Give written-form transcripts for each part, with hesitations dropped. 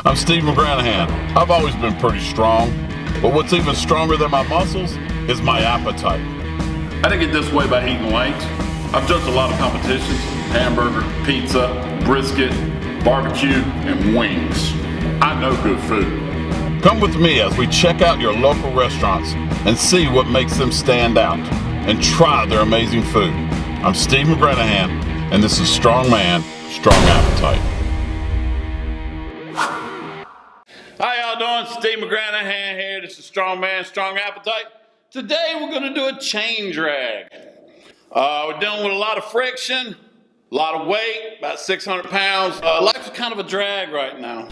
I'm Steve McGranahan. I've always been pretty strong, but what's even stronger than my muscles is my appetite. I didn't get this way by eating weights. I've judged a lot of competitions: hamburger, pizza, brisket, barbecue, and wings. I know good food. Come with me as we check out your local restaurants and see what makes them stand out and try their amazing food. I'm Steve McGranahan, and this is Strongman, Strong Appetite. How y'all doing? Steve McGranahan here. This is Strongman, Strong Appetite. Today we're going to do a chain drag. We're dealing with a lot of friction, a lot of weight, about 600 pounds. Life's kind of a drag right now.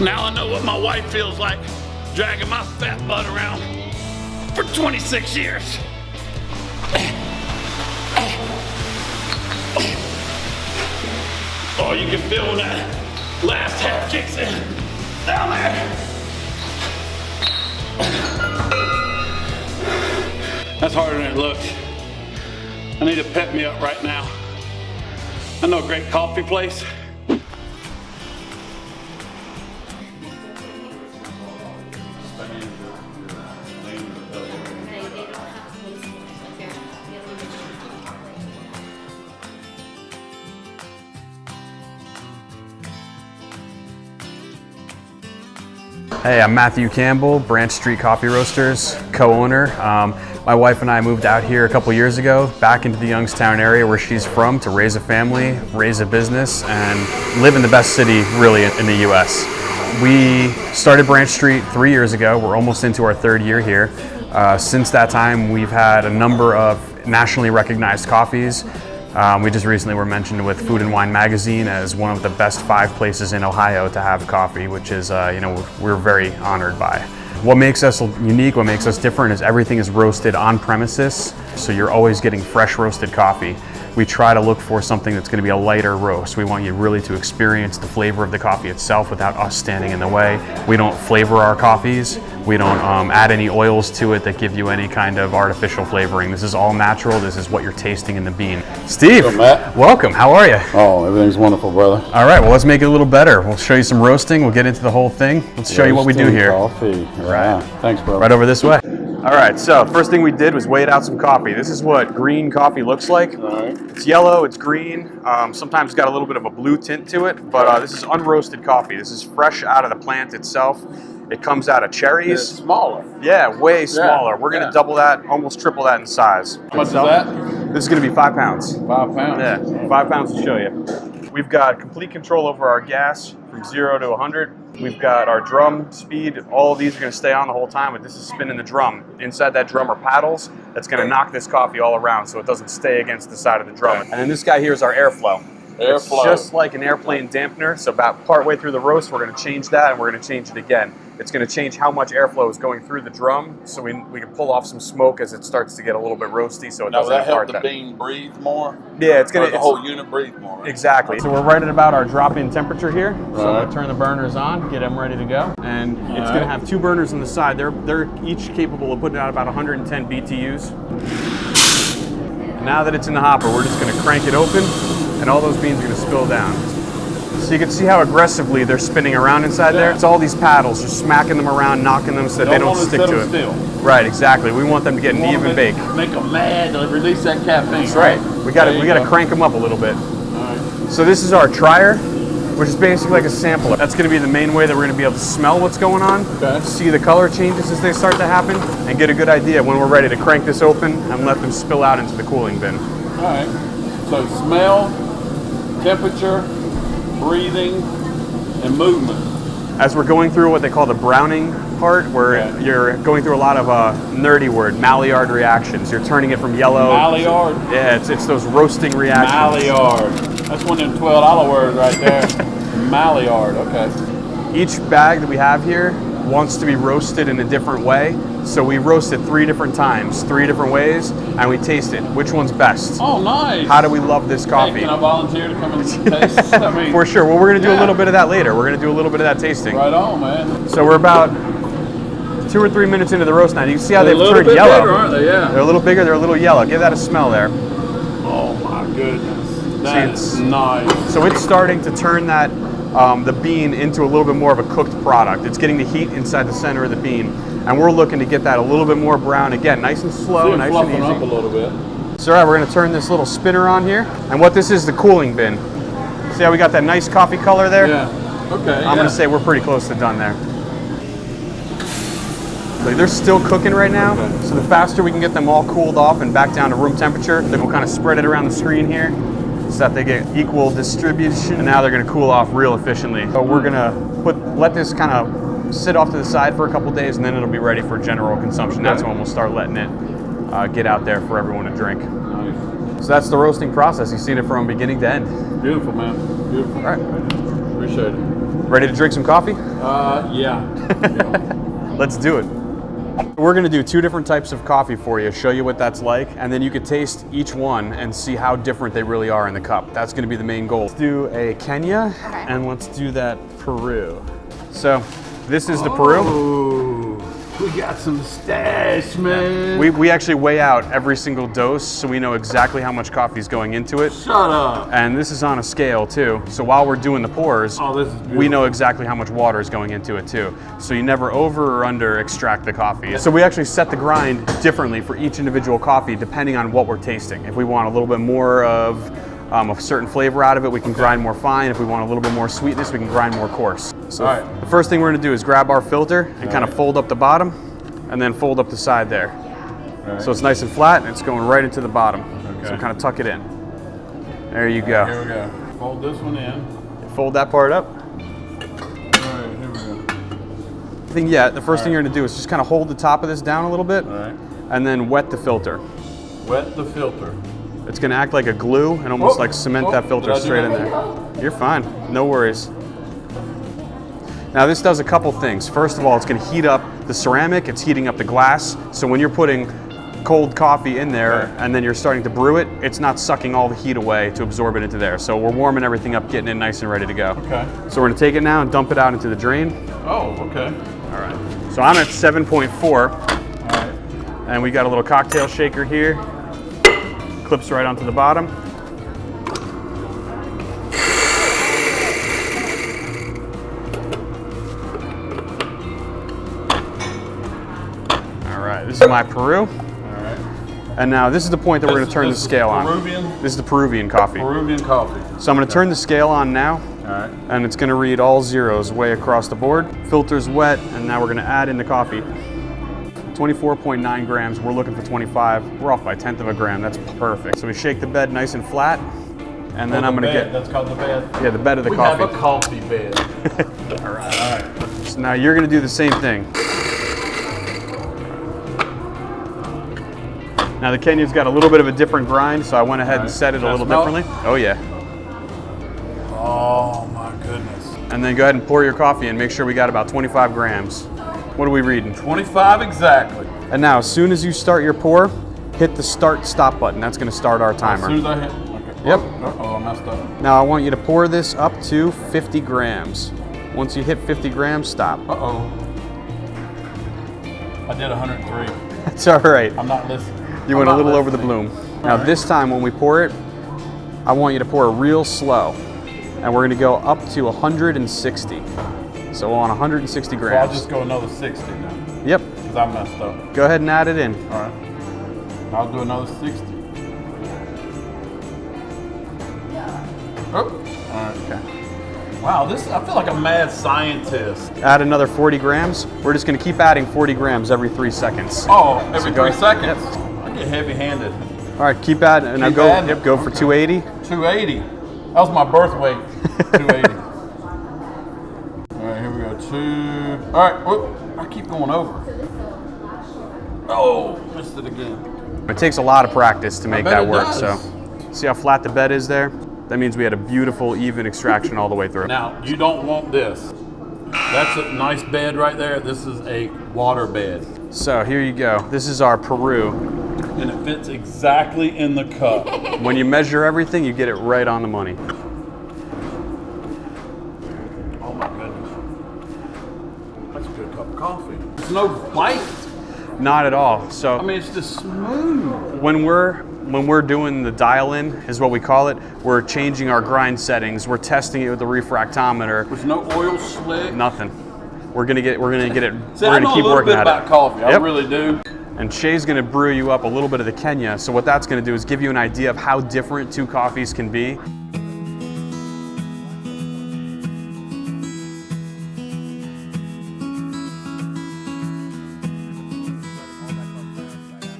Now I know what my wife feels like, dragging my fat butt around for 26 years. Oh, you can feel when that last half kicks in. Down there. That's harder than it looks. I need to pep me up right now. I know a great coffee place. Hey, I'm Matthew Campbell, Branch Street Coffee Roasters, co-owner. My wife and I moved out here a couple years ago, back into the Youngstown area where she's from, to raise a family, raise a business, and live in the best city really in the US. We started Branch Street 3 years ago. We're almost into our third year here. Since that time, we've had a number of nationally recognized coffees. We just recently were mentioned with Food and Wine Magazine as one of the best 5 places in Ohio to have coffee, which is, we're very honored by. What makes us unique, what makes us different is everything is roasted on premises, so you're always getting fresh roasted coffee. We try to look for something that's going to be a lighter roast. We want you really to experience the flavor of the coffee itself without us standing in the way. We don't flavor our coffees. We don't add any oils to it that give you any kind of artificial flavoring. This is all natural. This is what you're tasting in the bean. Steve, Hello, Matt. welcome. How are you? Oh, everything's wonderful, brother. All right, well, let's make it a little better. We'll show you some roasting. We'll get into the whole thing. Let's show you what we do here. Coffee. Right. Thanks, brother. Right over this way. All right, so first thing we did was weigh out some coffee. This is what green coffee looks like. All right. It's yellow, it's green. Sometimes it's got a little bit of a blue tint to it, but this is unroasted coffee. This is fresh out of the plant itself. It comes out of cherries. It's smaller. Yeah, way smaller. Yeah, We're gonna double that, almost triple that in size. How much is that? This is gonna be 5 pounds. 5 pounds. Yeah, 5 pounds to show you. We've got complete control over our gas from 0 to 100. We've got our drum speed. All of these are gonna stay on the whole time, but this is spinning the drum. Inside that drum are paddles that's gonna knock this coffee all around so it doesn't stay against the side of the drum. And then this guy here is our airflow. It's just like an airplane dampener, so about partway through the roast, we're gonna change that and we're gonna change it again. It's gonna change how much airflow is going through the drum, so we can pull off some smoke as it starts to get a little bit roasty, so it Now, will doesn't that help impart the that. bean breathe more? Yeah, it's gonna, Or the whole unit breathe more, right? exactly. So we're right at about our drop-in temperature here. So I'm Right. gonna turn the burners on, get them ready to go. And it's gonna have 2 burners on the side. They're each capable of putting out about 110 BTUs. Now that it's in the hopper, we're just gonna crank it open and all those beans are gonna spill down. So you can see how aggressively they're spinning around inside there. It's all these paddles, just smacking them around, knocking them so that they don't stick to it. Still. Right, exactly. We want them to get an even bake. Make them mad to release that caffeine. That's right. We gotta crank them up a little bit. So this is our trier, which is basically like a sampler. That's gonna be the main way that we're gonna be able to smell what's going on, see the color changes as they start to happen, and get a good idea when we're ready to crank this open and let them spill out into the cooling bin. All right. So smell, temperature, breathing, and movement. As we're going through what they call the browning part, where you're going through a lot of nerdy word, Maillard reactions. You're turning it from yellow. Maillard? Yeah, it's those roasting reactions. Maillard. That's one of them $12 words right there. Maillard, okay. Each bag that we have here wants to be roasted in a different way. So we roast it 3 different times, 3 different ways, and we taste it. Which one's best? Oh, nice. How do we love this coffee? Hey, can I volunteer to come and taste? I mean, For sure. Well, we're going to do a little bit of that later. We're going to do a little bit of that tasting. right on, man. So we're about 2 or 3 minutes into the roast now. You can see how They're they've a little turned bit yellow. bigger, aren't they? Yeah. They're a little bigger, they're a little yellow. Give that a smell there. Oh my goodness. That's nice. So it's starting to turn that the bean into a little bit more of a cooked product. It's getting the heat inside the center of the bean, and we're looking to get that a little bit more brown again, nice and slow, nice and easy. Up a little bit. So all right, we're going to turn this little spinner on here, and what this is, the cooling bin. See how we got that nice coffee color there? Yeah. Okay. I'm going to say we're pretty close to done there. So they're still cooking right now, okay. So the faster we can get them all cooled off and back down to room temperature, then we'll kind of spread it around the screen here so that they get equal distribution. And now they're going to cool off real efficiently. So we're going to let this kind of sit off to the side for a couple days, and then it'll be ready for general consumption. That's when we'll start letting it get out there for everyone to drink. Nice. So that's the roasting process. You've seen it from beginning to end. Beautiful, man. Beautiful. All right. Appreciate it. Ready to drink some coffee? Yeah. Let's do it. We're going to do 2 different types of coffee for you, show you what that's like, and then you could taste each one and see how different they really are in the cup. That's going to be the main goal. Let's do a Kenya, and let's do that Peru. So this is the Peru. Ooh, we got some stash, man. We actually weigh out every single dose, so we know exactly how much coffee is going into it. Shut up. And this is on a scale too, so while we're doing the pours, this is we know exactly how much water is going into it too. So you never over or under extract the coffee. So we actually set the grind differently for each individual coffee depending on what we're tasting. If we want a little bit more of a certain flavor out of it, we can grind more fine. If we want a little bit more sweetness, we can grind more coarse. So the first thing we're going to do is grab our filter and kind of fold up the bottom and then fold up the side there. So it's nice and flat and it's going right into the bottom. So kind of tuck it in. There you go. Here we go. Fold this one in. Fold that part up. All right, here we go. The first thing you're going to do is just kind of hold the top of this down a little bit and then wet the filter. Wet the filter. It's going to act like a glue and almost like cement that filter straight in there. You're fine. No worries. Now this does a couple things. First of all, it's going to heat up the ceramic. It's heating up the glass. So when you're putting cold coffee in there and then you're starting to brew it, it's not sucking all the heat away to absorb it into there. So we're warming everything up, getting it nice and ready to go. Okay. So we're going to take it now and dump it out into the drain. Oh, okay. All right. So I'm at 7.4. All right. And we got a little cocktail shaker here. Clips right onto the bottom. All right, this is my Peru. All right. And now this is the point that we're going to turn the scale on. Peruvian? This is the Peruvian coffee. Peruvian coffee. So I'm going to turn the scale on now. All right. And it's going to read all zeros way across the board. Filter's wet, and now we're going to add in the coffee. 24.9 grams, we're looking for 25. We're off by 1/10 of a gram, that's perfect. So we shake the bed nice and flat, and then I'm gonna get... That's called the bed? Yeah, the bed of the coffee. We have a coffee bed. All right. So now you're gonna do the same thing. Now the Kenya's got a little bit of a different grind, so I went ahead and set it a little differently. Oh yeah. Oh my goodness. And then go ahead and pour your coffee in, make sure we got about 25 grams. What are we reading? 25 exactly. And now, as soon as you start your pour, hit the start-stop button. That's going to start our timer. As soon as I hit. Okay. Yep. Oh, I messed up. Now, I want you to pour this up to 50 grams. Once you hit 50 grams, stop. Uh-oh. I did 103. That's all right. I'm not listening. You went a little over the bloom. Now, this time when we pour it, I want you to pour it real slow. And we're going to go up to 160. So on 160 grams. So I'll just go another 60 then. Yep. Because I messed up. Go ahead and add it in. All right. I'll do another 60. Oh. All right. Okay. Wow, I feel like a mad scientist. Add another 40 grams. We're just going to keep adding 40 grams every 3 seconds. Oh, every 3 seconds? Yep. I get heavy-handed. All right, keep adding. And now go for 280. 280. That was my birth weight. 280. All right, here we go. 2. All right. Whoop. I keep going over. Oh, missed it again. It takes a lot of practice to make that work. Does. So, see how flat the bed is there? That means we had a beautiful, even extraction all the way through. Now, you don't want this. That's a nice bed right there. This is a water bed. So here you go. This is our Peru. And it fits exactly in the cup. When you measure everything, you get it right on the money. Oh my goodness. That's a good cup of coffee. no bite. Not at all. So I mean, it's just smooth. when we're doing the dial-in, is what we call it, we're changing our grind settings. We're testing it with the refractometer. There's no oil slick. Nothing. We're gonna get it. See, we're I gonna know keep a little working bit at about it. coffee. I Yep. really do. And Shay's gonna brew you up a little bit of the Kenya. So what that's gonna do is give you an idea of how different two coffees can be.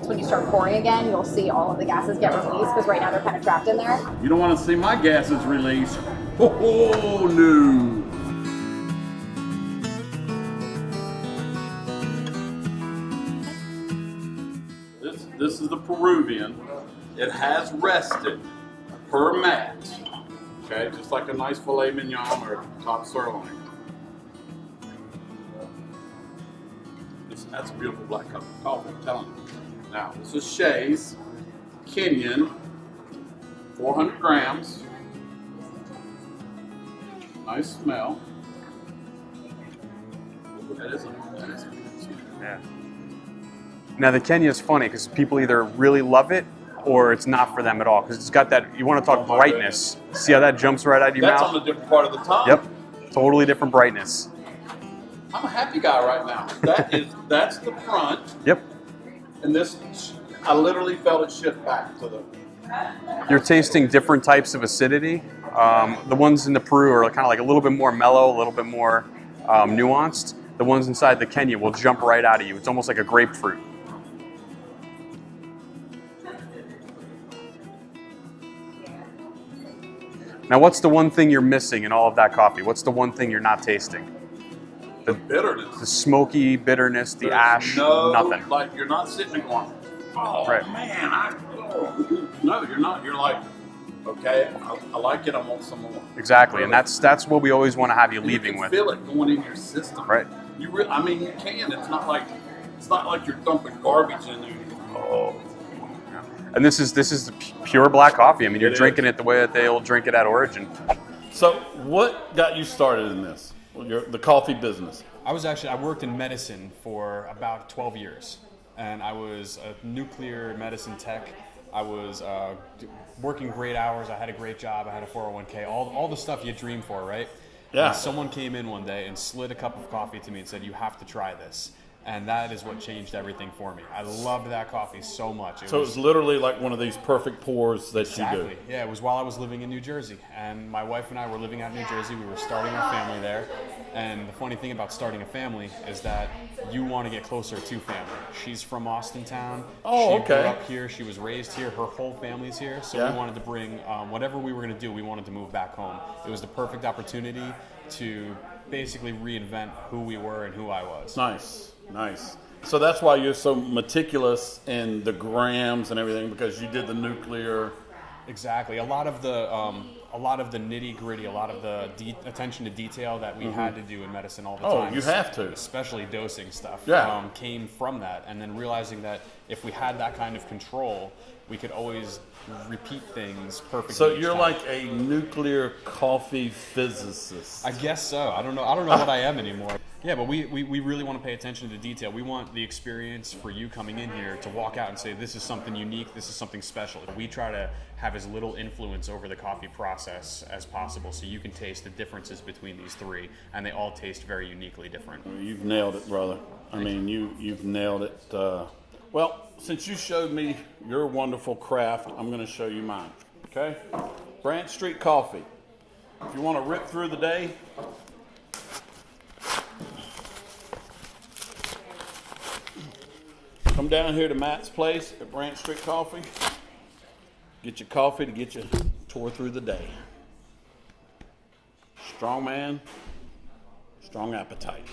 When you start pouring again, you'll see all of the gases get released because right now they're kind of trapped in there. You don't want to see my gases release. Oh, no. This is the Peruvian. It has rested per mat. Okay, just like a nice filet mignon or top sirloin. That's a beautiful black cup of coffee, I'm telling you. Now, this is Shay's Kenyan, 400 grams. Nice smell. That is a good smell. Yeah. Now the Kenya is funny because people either really love it or it's not for them at all because it's got that, you want to talk brightness. See how that jumps right out of your That's mouth? on a different part of the tongue. Yep, totally different brightness. I'm a happy guy right now. That's the front, Yep. and this, I literally felt it shift back to the. You're tasting different types of acidity. The ones in the Peru are kind of like a little bit more mellow, a little bit more nuanced. The ones inside the Kenya will jump right out of you. It's almost like a grapefruit. Now, what's the one thing you're missing in all of that coffee? What's the one thing you're not tasting? The bitterness. The smoky bitterness, the There's ash, nothing. Like you're not sitting there going, oh Right. man, no, you're not. You're like, okay, I like it. I want some more. Exactly, Really. and that's what we always want to have you And leaving you can with. feel it going in your system. Right. I mean, you can. It's not like you're dumping garbage in there. Oh. And this is the pure black coffee. I mean, you're It drinking is. it the way that they'll drink it at Origin. So, what got you started in this? The coffee business. I worked in medicine for about 12 years, and I was a nuclear medicine tech. I was working great hours. I had a great job. I had a 401k. All the stuff you dream for, right? Yeah. And someone came in one day and slid a cup of coffee to me and said, "You have to try this." And that is what changed everything for me. I loved that coffee so much. So it was literally like one of these perfect pours that you do. Exactly. Yeah, it was while I was living in New Jersey. And my wife and I were living out in New Jersey. We were starting our family there. And the funny thing about starting a family is that you want to get closer to family. She's from Austintown. Oh, She grew okay. up here. She was raised here. Her whole family's here. So Yeah. we wanted to bring whatever we were going to do, we wanted to move back home. It was the perfect opportunity to basically reinvent who we were and who I was. Nice, nice. So that's why you're so meticulous in the grams and everything, because you did the nuclear. Exactly. A lot of the nitty gritty, a lot of the attention to detail that we had to do in medicine all the Oh, time. you have to. Especially dosing stuff. Yeah. Came from that, and then realizing that if we had that kind of control, we could always repeat things perfectly. So each you're time. like a nuclear coffee physicist. I guess so. I don't know what I am anymore. Yeah, but we really want to pay attention to detail. We want the experience for you coming in here to walk out and say, this is something unique, this is something special. We try to have as little influence over the coffee process as possible so you can taste the differences between these three, and they all taste very uniquely different. You've nailed it, brother. You've nailed it. Well, since you showed me your wonderful craft, I'm going to show you mine. Okay? Branch Street Coffee. If you want to rip through the day, come down here to Matt's place at Branch Street Coffee. Get your coffee to get you tore through the day. Strong man, strong appetite.